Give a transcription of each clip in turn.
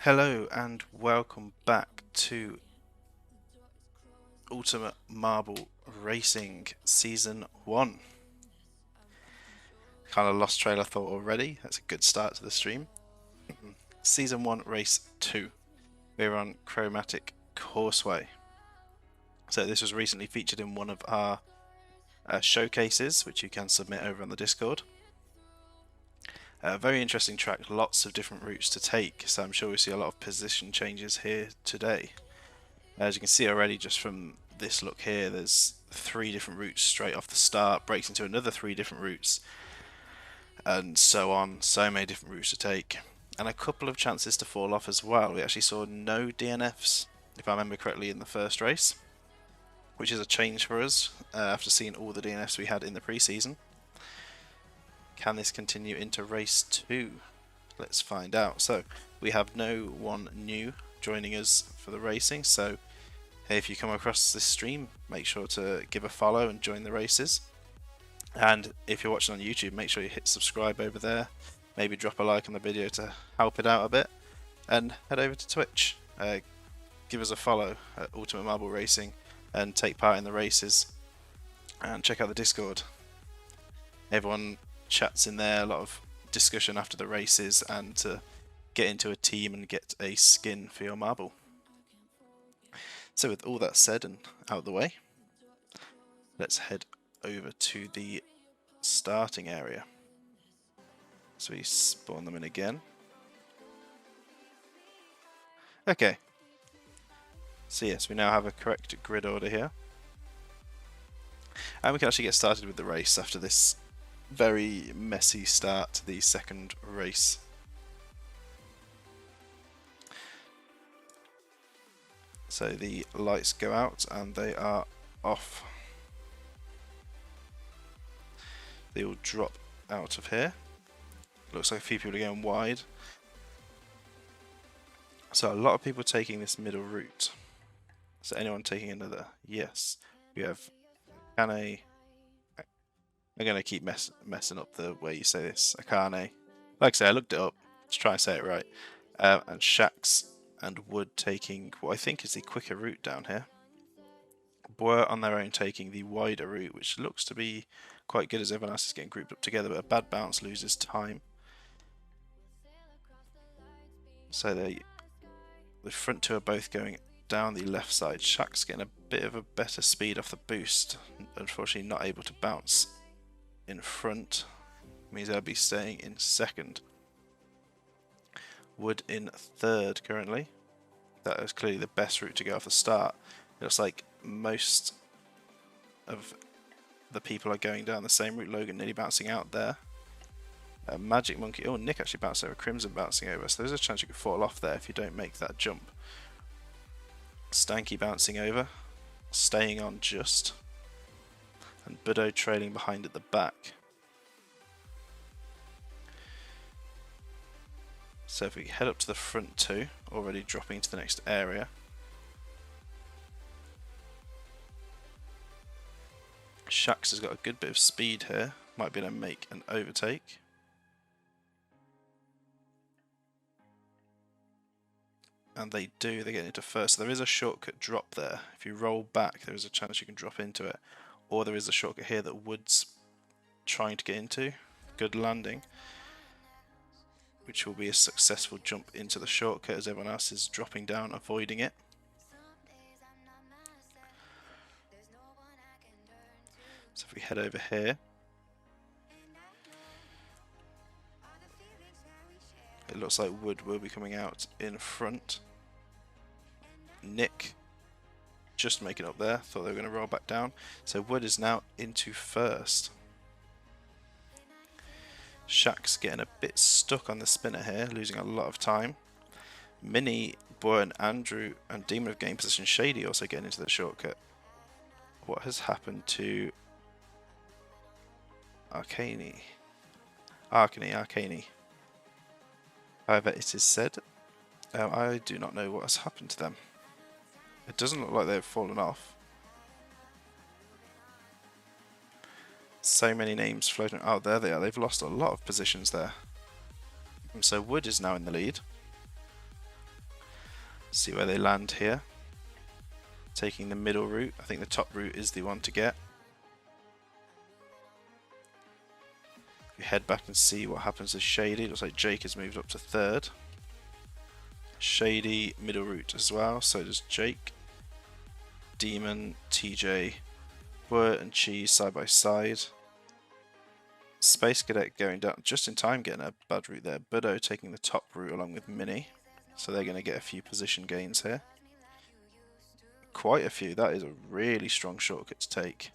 Hello and welcome back to Ultimate Marble Racing Season 1. Kind of lost trail of thought already. That's a good start to the stream. Season 1 Race 2. We're on Chromatic Courseway. So this was recently featured in one of our showcases, which you can submit over on the Discord. Very interesting track, lots of different routes to take, so I'm sure we'll see a lot of position changes here today. As you can see already just from this look here, there's 3 different routes straight off the start, breaks into another 3 different routes, and so on. So many different routes to take, and a couple of chances to fall off as well. We actually saw no DNFs, if I remember correctly, in the first race, which is a change for us after seeing all the DNFs we had in the pre-season. Can this continue into race 2? Let's find out. So we have no one new joining us for the racing, so if you come across this stream, make sure to give a follow and join the races. And if you're watching on YouTube, make sure you hit subscribe over there. Maybe drop a like on the video to help it out a bit. And head over to Twitch. Give us a follow at Ultimate Marble Racing and take part in the races. And check out the Discord. Everyone chats in there, a lot of discussion after the races and to get into a team and get a skin for your marble. So with all that said and out of the way, let's head over to the starting area. So we spawn them in again. Okay. So yes, we now have a correct grid order here. And we can actually get started with the race after this very messy start to the second race. So the lights go out and they are off. They will drop out of here. Looks like a few people are going wide. So a lot of people taking this middle route. So anyone taking another? Yes. We have Akane. I'm going to keep messing up the way you say this. Akane. Like I say, I looked it up. Let's try and say it right. And Shax and Wood taking what I think is the quicker route down here. Boer on their own taking the wider route, which looks to be quite good as everyone else is getting grouped up together, but a bad bounce loses time. So the front two are both going down the left side. Shax's getting a bit of a better speed off the boost. Unfortunately not able to bounce in front. Means they'll be staying in second. Wood in third currently. That is clearly the best route to go off the start. It looks like most of the people are going down the same route. Logan nearly bouncing out there. Magic Monkey. Oh, Nick actually bounced over. Crimson bouncing over. So there's a chance you could fall off there if you don't make that jump. Stanky bouncing over. Staying on just. And Budo trailing behind at the back. So if we head up to the front two, already dropping into the next area. Shax has got a good bit of speed here. Might be able to make an overtake. And they do, they get into first. So there is a shortcut drop there. If you roll back, there is a chance you can drop into it. Or there is a shortcut here that Wood's trying to get into. Good landing. Which will be a successful jump into the shortcut as everyone else is dropping down, avoiding it. So if we head over here, it looks like Wood will be coming out in front. Nick just making up there, thought they were going to roll back down. So Wood is now into first. Shax's getting a bit stuck on the spinner here, losing a lot of time. Minnie, Boy and Andrew and Demon of Game Position Shady also getting into the shortcut. What has happened to Arcane? However, it is said, I do not know what has happened to them. It doesn't look like they've fallen off. So many names floating. Oh, there they are. They've lost a lot of positions there. And so Wood is now in the lead. See where they land here. Taking the middle route. I think the top route is the one to get. If you head back and see what happens to Shady, it looks like Jake has moved up to third. Shady, middle route as well, so does Jake. Demon, TJ, Wurt and Cheese side by side. Space Cadet going down just in time, getting a bad route there. Buddo taking the top route along with Mini, so they're going to get a few position gains here. Quite a few. That is a really strong shortcut to take.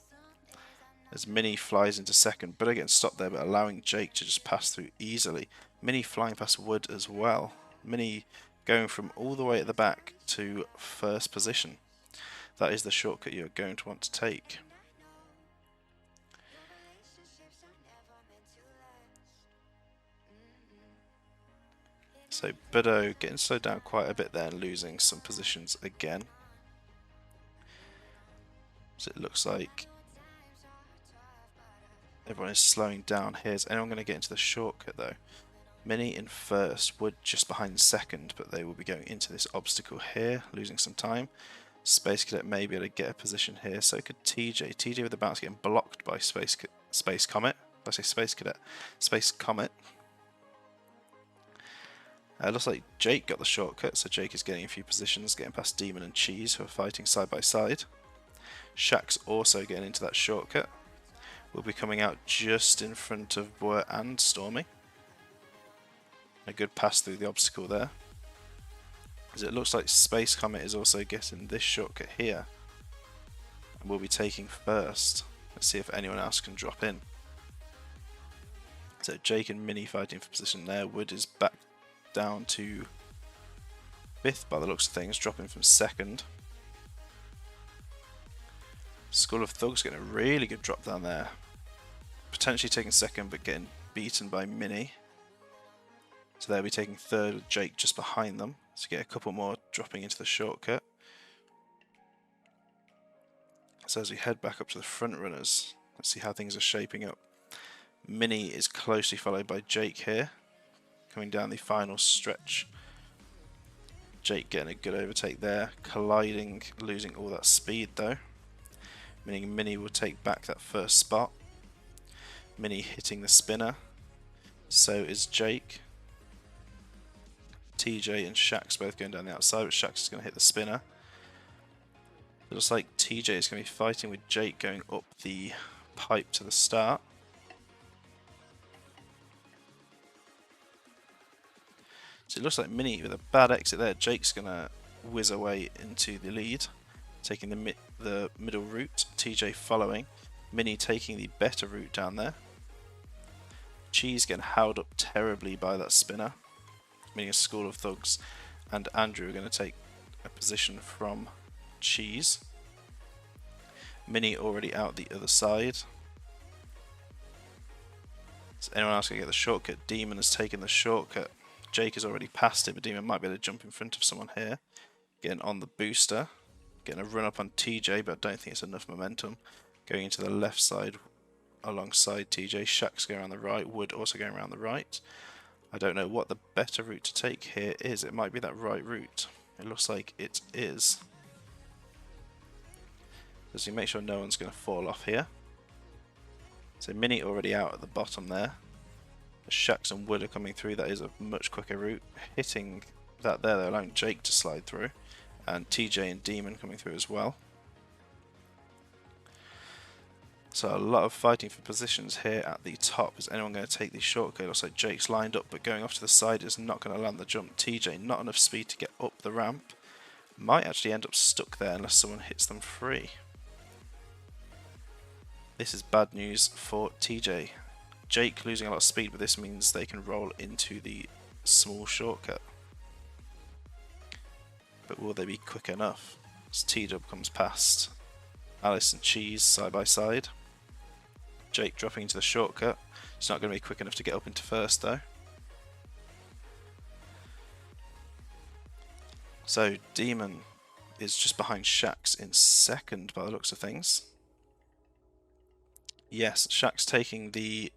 As Mini flies into second, Buddo getting stopped there, but allowing Jake to just pass through easily. Mini flying past Wood as well. Mini going from all the way at the back to first position. That is the shortcut you're going to want to take. So Buddo getting slowed down quite a bit there and losing some positions again. So it looks like everyone is slowing down here. Is anyone going to get into the shortcut though? Mini in first, Wood just behind second, but they will be going into this obstacle here, losing some time. Space Cadet may be able to get a position here, so could TJ. TJ with the bounce getting blocked by Space Comet. I say Space Cadet. Space Comet. Looks like Jake got the shortcut, so Jake is getting a few positions, getting past Demon and Cheese, who are fighting side by side. Shaq's also getting into that shortcut. Will be coming out just in front of Boer and Stormy. A good pass through the obstacle there. As it looks like Space Comet is also getting this shortcut here. And will be taking first. Let's see if anyone else can drop in. So Jake and Mini fighting for position there. Wood is back down to 5th by the looks of things, dropping from 2nd. School of Thugs getting a really good drop down there. Potentially taking 2nd, but getting beaten by Mini. So they'll be taking 3rd with Jake just behind them. So get a couple more dropping into the shortcut. So as we head back up to the front runners, let's see how things are shaping up. Mini is closely followed by Jake here, coming down the final stretch. Jake getting a good overtake there, colliding, losing all that speed though, meaning Mini will take back that first spot. Mini hitting the spinner, so is Jake. TJ and Shaq's both going down the outside, but Shaq's is going to hit the spinner. It looks like TJ is going to be fighting with Jake going up the pipe to the start. So it looks like Mini with a bad exit there. Jake's going to whiz away into the lead, taking the middle route. TJ following. Mini taking the better route down there. Cheese getting held up terribly by that spinner, meaning a School of Thugs and Andrew are going to take a position from Cheese. Mini already out the other side. Is anyone else going to get the shortcut? Demon has taken the shortcut. Jake has already passed it, but Demon might be able to jump in front of someone here. Getting on the booster. Getting a run up on TJ, but I don't think it's enough momentum. Going into the left side alongside TJ. Shaq's going around the right. Wood also going around the right. I don't know what the better route to take here is. It might be that right route. It looks like it is. Just to make sure no one's going to fall off here. So Mini already out at the bottom there. The Shaqs and Wood are coming through. That is a much quicker route. Hitting that there, they're allowing Jake to slide through. And TJ and Demon coming through as well. So a lot of fighting for positions here at the top. Is anyone going to take the shortcut? Looks like Jake's lined up, but going off to the side is not going to land the jump. TJ, not enough speed to get up the ramp. Might actually end up stuck there unless someone hits them free. This is bad news for TJ. Jake losing a lot of speed, but this means they can roll into the small shortcut. But will they be quick enough? As T-Dub comes past Alice and Cheese side by side. Jake dropping into the shortcut. It's not going to be quick enough to get up into first though. So Demon is just behind Shax in second by the looks of things. Yes, Shaq's taking the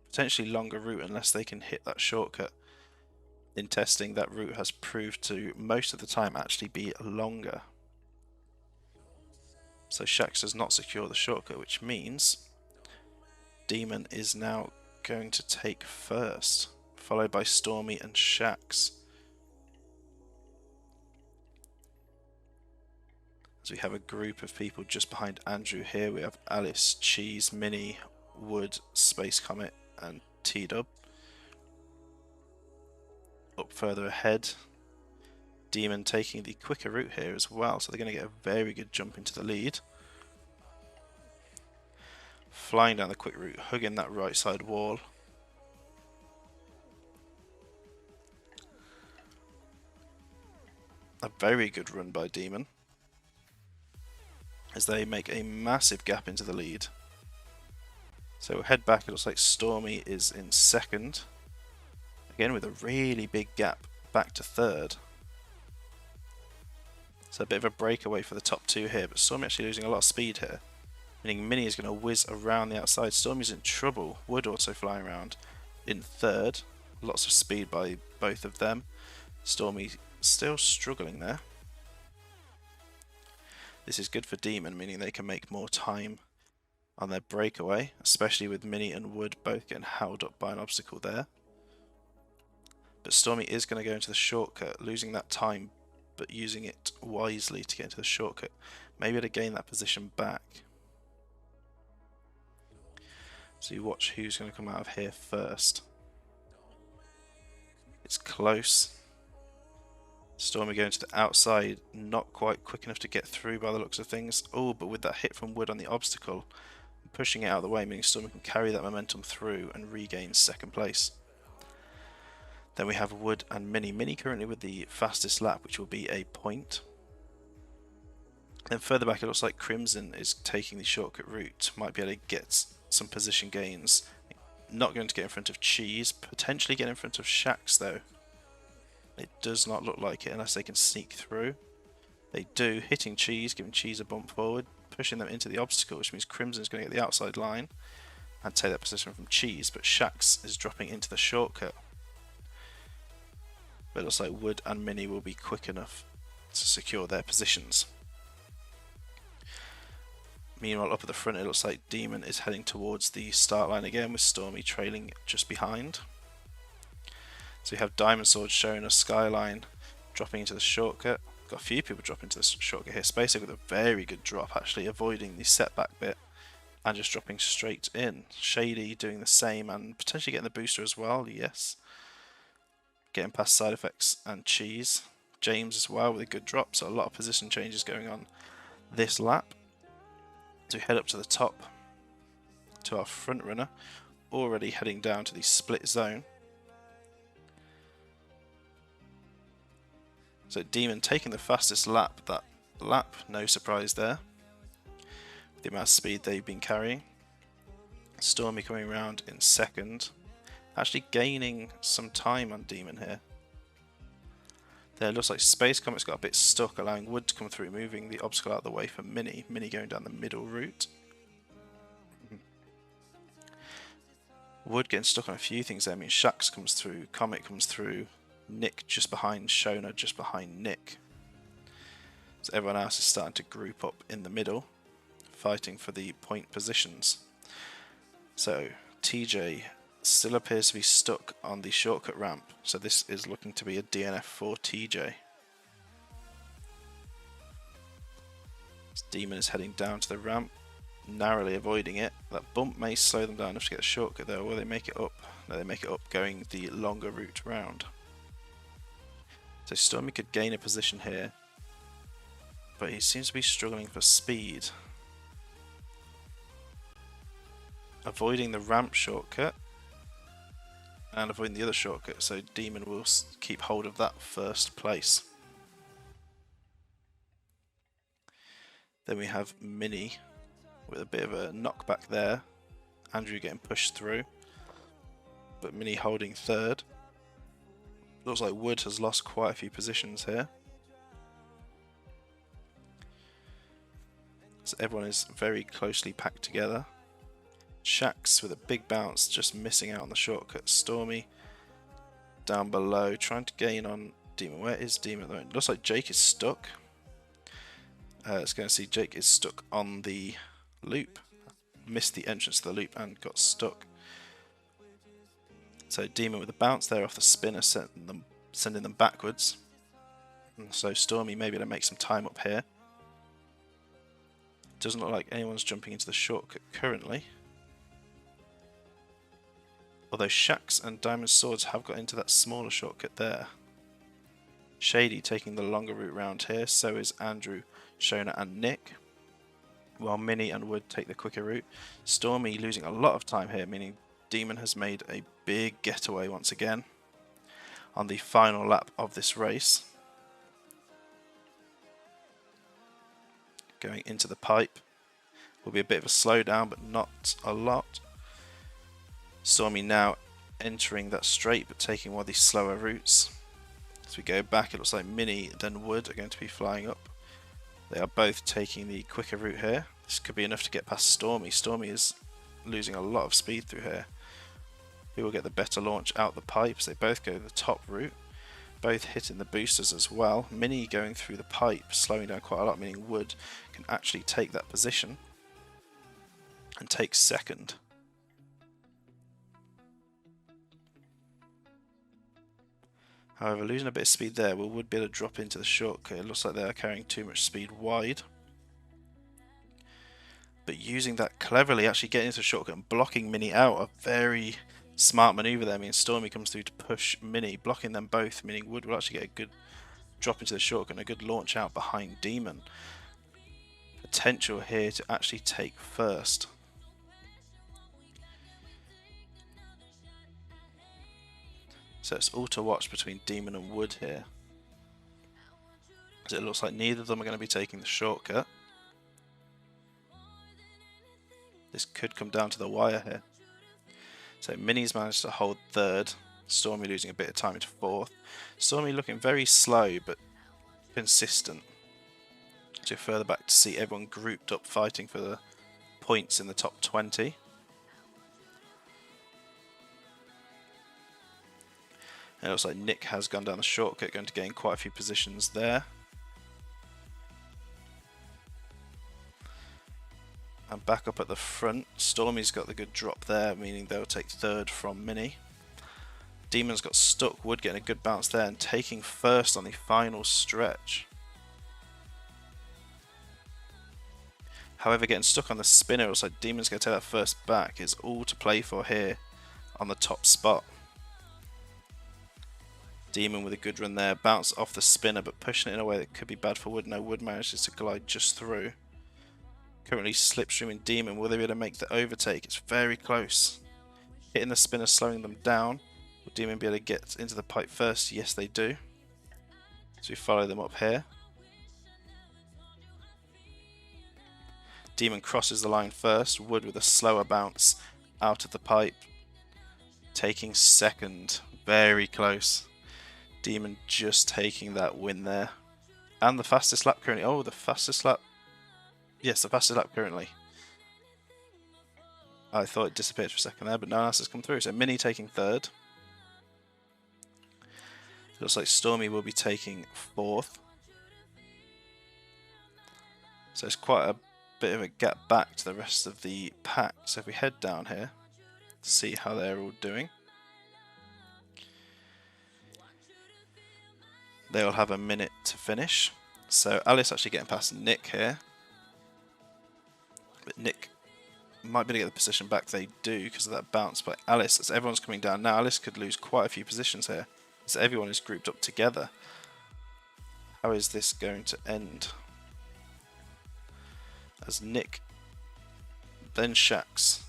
potentially longer route unless they can hit that shortcut. In testing, that route has proved to most of the time actually be longer. So Shax does not secure the shortcut, which means Demon is now going to take first, followed by Stormy and Shax. As we have a group of people just behind Andrew here, we have Alice, Cheese, Minnie, Wood, Space Comet and T-Dub. Up further ahead, Demon taking the quicker route here as well, so they're going to get a very good jump into the lead. Flying down the quick route, hugging that right side wall. A very good run by Demon, as they make a massive gap into the lead. So we'll head back, it looks like Stormy is in second. Again with a really big gap back to third. So a bit of a breakaway for the top two here, but Stormy actually losing a lot of speed here. Meaning Minnie is going to whiz around the outside. Stormy's in trouble. Wood also flying around in third. Lots of speed by both of them. Stormy still struggling there. This is good for Demon, meaning they can make more time on their breakaway, especially with Minnie and Wood both getting held up by an obstacle there. But Stormy is going to go into the shortcut, losing that time, but using it wisely to get into the shortcut. Maybe to gain that position back. So you watch who's going to come out of here first. It's close. Stormy going to the outside, not quite quick enough to get through by the looks of things. Oh, but with that hit from Wood on the obstacle, pushing it out of the way, meaning Stormy can carry that momentum through and regain second place. Then we have Wood and Minnie. Minnie currently with the fastest lap, which will be a point. Then further back, it looks like Crimson is taking the shortcut route. Might be able to get some position gains. Not going to get in front of Cheese. Potentially get in front of Shax though. It does not look like it unless they can sneak through. They do, hitting Cheese, giving Cheese a bump forward, pushing them into the obstacle, which means Crimson's going to get the outside line and take that position from Cheese, but Shax is dropping into the shortcut. But it looks like Wood and Minnie will be quick enough to secure their positions. Meanwhile, up at the front, it looks like Demon is heading towards the start line again, with Stormy trailing just behind. So we have Diamond Sword showing us Skyline dropping into the shortcut. Got a few people dropping into the shortcut here. Spacer with a very good drop, actually avoiding the setback bit and just dropping straight in. Shady doing the same and potentially getting the booster as well, yes. Getting past Side Effects and Cheese. James as well with a good drop, so a lot of position changes going on this lap. So we head up to the top to our front runner, already heading down to the split zone. So Demon taking the fastest lap that lap, no surprise there. The amount of speed they've been carrying. Stormy coming around in second, actually gaining some time on Demon here. There, looks like Space Comet's got a bit stuck, allowing Wood to come through, moving the obstacle out of the way for Minnie. Minnie going down the middle route. Wood getting stuck on a few things there. I mean, Shax comes through, Comet comes through, Nick just behind Shona, just behind Nick. So everyone else is starting to group up in the middle, fighting for the point positions. So TJ still appears to be stuck on the shortcut ramp, so this is looking to be a DNF for TJ. Demon is heading down to the ramp, narrowly avoiding it. That bump may slow them down enough to get a shortcut though, or they make it up. No, they make it up going the longer route round. So Stormy could gain a position here, but he seems to be struggling for speed. Avoiding the ramp shortcut and avoiding the other shortcut, so Demon will keep hold of that first place. Then we have Minnie with a bit of a knockback there. Andrew getting pushed through, but Minnie holding third. Looks like Wood has lost quite a few positions here. So everyone is very closely packed together. Shax with a big bounce, just missing out on the shortcut. Stormy down below, trying to gain on Demon. Where is Demon at the moment? Looks like Jake is stuck. Let's go and see. Jake is stuck on the loop. Missed the entrance to the loop and got stuck. So Demon with a bounce there off the spinner, sending them backwards. And so Stormy may be able to make some time up here. Doesn't look like anyone's jumping into the shortcut currently. Although Shax and Diamond Swords have got into that smaller shortcut there. Shady taking the longer route round here, so is Andrew, Shona and Nick. While Minnie and Wood take the quicker route. Stormy losing a lot of time here, meaning Demon has made a big getaway once again on the final lap of this race. Going into the pipe. Will be a bit of a slowdown, but not a lot. Stormy now entering that straight, but taking one of these slower routes. As we go back, it looks like Minnie and Wood are going to be flying up. They are both taking the quicker route here. This could be enough to get past Stormy. Stormy is losing a lot of speed through here. Who will get the better launch out the pipes? They both go the top route. Both hitting the boosters as well. Minnie going through the pipe, slowing down quite a lot, meaning Wood can actually take that position and take second. However, losing a bit of speed there, we would be able to drop into the shortcut. It looks like they are carrying too much speed wide. But using that cleverly, actually getting into the shortcut and blocking Minnie out, a very smart manoeuvre there. I mean, Stormy comes through to push Minnie, blocking them both, meaning Wood will actually get a good drop into the shortcut and a good launch out behind Demon. Potential here to actually take first. So it's all to watch between Demon and Wood here. As it looks like neither of them are going to be taking the shortcut. This could come down to the wire here. So Minnie's managed to hold third. Stormy losing a bit of time into fourth. Stormy looking very slow but consistent. So further back to see everyone grouped up fighting for the points in the top 20. And it looks like Nick has gone down the shortcut, going to gain quite a few positions there. And back up at the front, Stormy's got the good drop there, meaning they'll take third from Minnie. Demon's got stuck, Wood getting a good bounce there and taking first on the final stretch. However, getting stuck on the spinner, it looks like Demon's going to take that first back, is all to play for here on the top spot. Demon with a good run there, bounce off the spinner but pushing it in a way that could be bad for Wood. No, Wood manages to glide just through. Currently slipstreaming Demon. Will they be able to make the overtake? It's very close. Hitting the spinner, slowing them down. Will Demon be able to get into the pipe first? Yes, they do. So we follow them up here. Demon crosses the line first. Wood with a slower bounce out of the pipe. Taking second. Very close. Demon just taking that win there. And the fastest lap currently. Oh, the fastest lap. Yes, the fastest lap currently. I thought it disappeared for a second there, but no one else has come through. So Minnie taking third. Looks like Stormy will be taking fourth. So it's quite a bit of a gap back to the rest of the pack. So if we head down here to see how they're all doing. They will have a minute to finish. So Alice actually getting past Nick here. But Nick might be able to get the position back. They do because of that bounce. But Alice, as everyone's coming down now, Alice could lose quite a few positions here. As everyone is grouped up together. How is this going to end? As Nick, then Shax,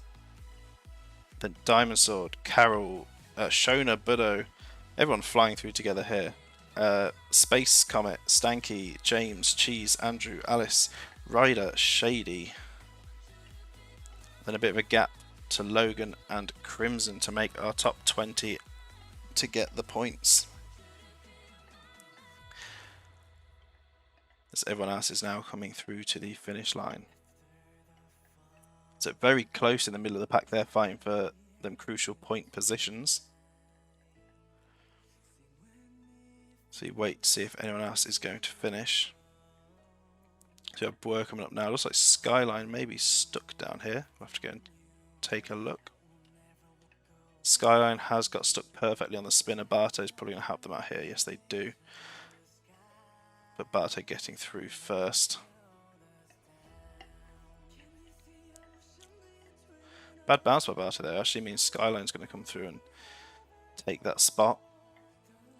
then Diamond Sword, Carol, Shona, Buddo, everyone flying through together here. Space Comet, Stanky, James, Cheese, Andrew, Alice, Ryder, Shady. Then a bit of a gap to Logan and Crimson to make our top 20 to get the points. As everyone else is now coming through to the finish line. So very close in the middle of the pack there, fighting for them crucial point positions. So you wait to see if anyone else is going to finish. So you have Boer coming up now. Looks like Skyline may be stuck down here. We'll have to go and take a look. Skyline has got stuck perfectly on the spinner. Barto is probably going to help them out here. Yes, they do. But Barto getting through first. Bad bounce by Barto there. Actually means Skyline's going to come through and take that spot.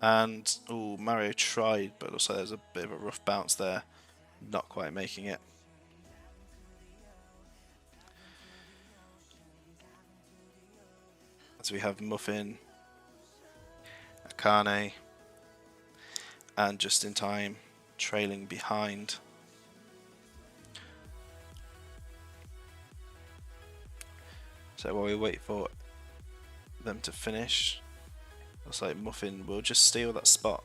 And, oh, Mario tried, but looks like there's a bit of a rough bounce there. Not quite making it. So we have Muffin, Akane, and Just in Time trailing behind. So while we wait for them to finish, looks like Muffin will just steal that spot.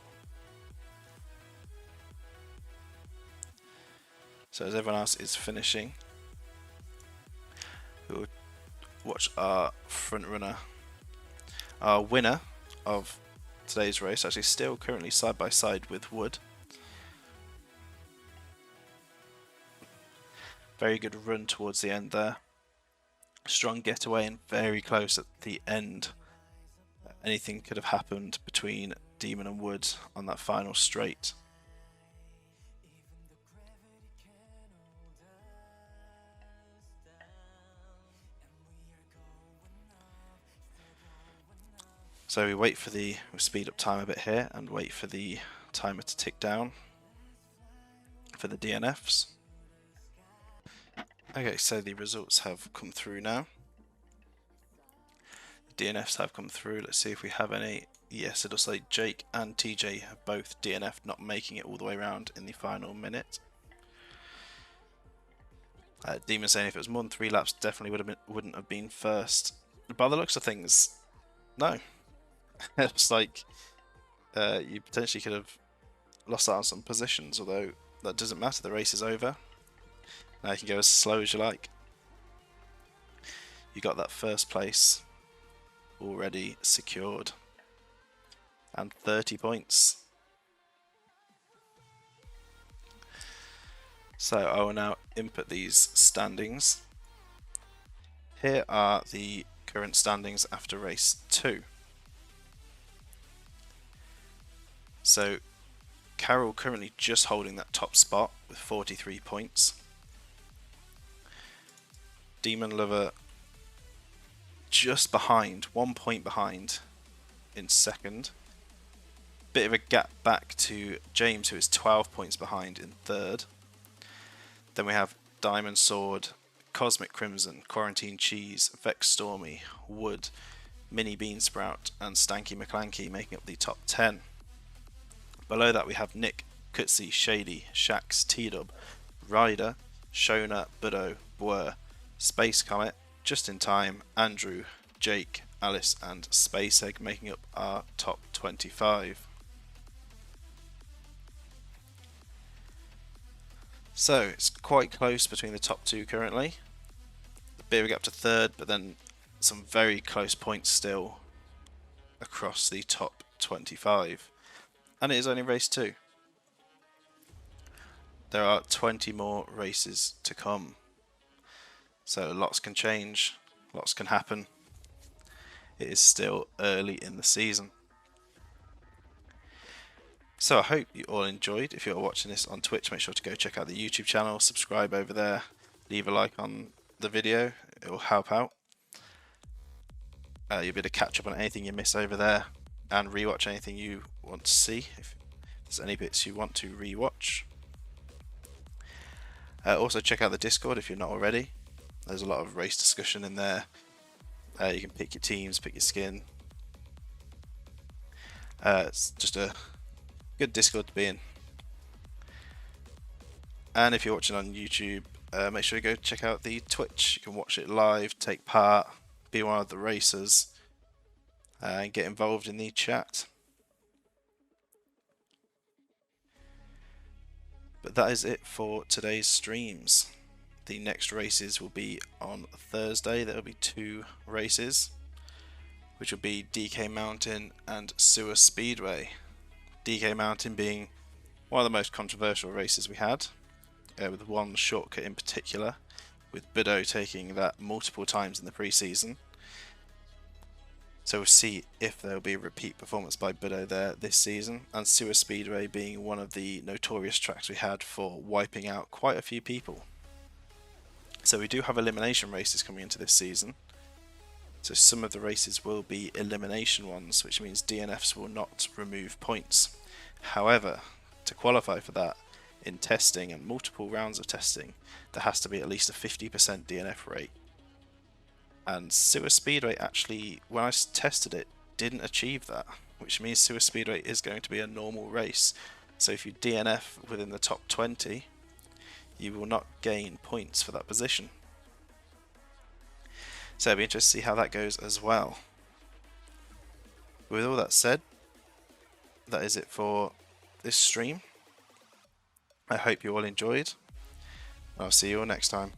So as everyone else is finishing, we'll watch our front runner, our winner of today's race, actually still currently side by side with Wood. Very good run towards the end there. Strong getaway and very close at the end. Anything could have happened between Demon and Wood on that final straight. So we wait for we'll speed up time a bit here and wait for the timer to tick down for the DNFs. Okay, so the results have come through now. The DNFs have come through. Let's see if we have any. Yes, it looks like Jake and TJ have both DNF'd, not making it all the way around in the final minute. Demon saying if it was more than 3 laps, definitely wouldn't have been first. By the looks of things, no. It looks like you potentially could have lost out on some positions, although that doesn't matter. The race is over. Now you can go as slow as you like. You got that first place already secured. And 30 points. So I will now input these standings. Here are the current standings after race 2. So Carol currently just holding that top spot with 43 points. Demon Lover just behind, 1 point behind in second. Bit of a gap back to James, who is 12 points behind in third. Then we have Diamond Sword, Cosmic Crimson, Quarantine Cheese, Vex Stormy, Wood, Mini Bean Sprout, and Stanky McClanky making up the top 10. Below that we have Nick, Kutsi, Shady, Shax, T-Dub, Ryder, Shona, Budo, Boer, Space Comet, Just in Time, Andrew, Jake, Alice, and Space Egg making up our top 25. So it's quite close between the top 2 currently. A bit of a gap to third, but then some very close points still across the top 25. And it is only race 2. There are 20 more races to come. So lots can change, lots can happen. It is still early in the season. So I hope you all enjoyed. If you're watching this on Twitch, make sure to go check out the YouTube channel, subscribe over there, leave a like on the video, it will help out. You'll be able to catch up on anything you miss over there and rewatch anything you want to see, if there's any bits you want to rewatch. Also check out the Discord if you're not already. There's a lot of race discussion in there. You can pick your teams, pick your skin. It's just a good Discord to be in. And if you're watching on YouTube, make sure you go check out the Twitch. You can watch it live, take part, be one of the racers, and get involved in the chat. But that is it for today's streams. The next races will be on Thursday. There will be 2 races, which will be DK Mountain and Sewer Speedway. DK Mountain being one of the most controversial races we had, with one shortcut in particular, with Budo taking that multiple times in the pre-season. So we'll see if there will be a repeat performance by Budo there this season, and Sewer Speedway being one of the notorious tracks we had for wiping out quite a few people. So we do have elimination races coming into this season. So some of the races will be elimination ones, which means DNFs will not remove points. However, to qualify for that, in testing and multiple rounds of testing, there has to be at least a 50% DNF rate. And Sewer Speedway actually, when I tested it, didn't achieve that, which means Sewer Speedway is going to be a normal race. So if you DNF within the top 20, you will not gain points for that position. So it'll be interesting to see how that goes as well. With all that said, that is it for this stream. I hope you all enjoyed. I'll see you all next time.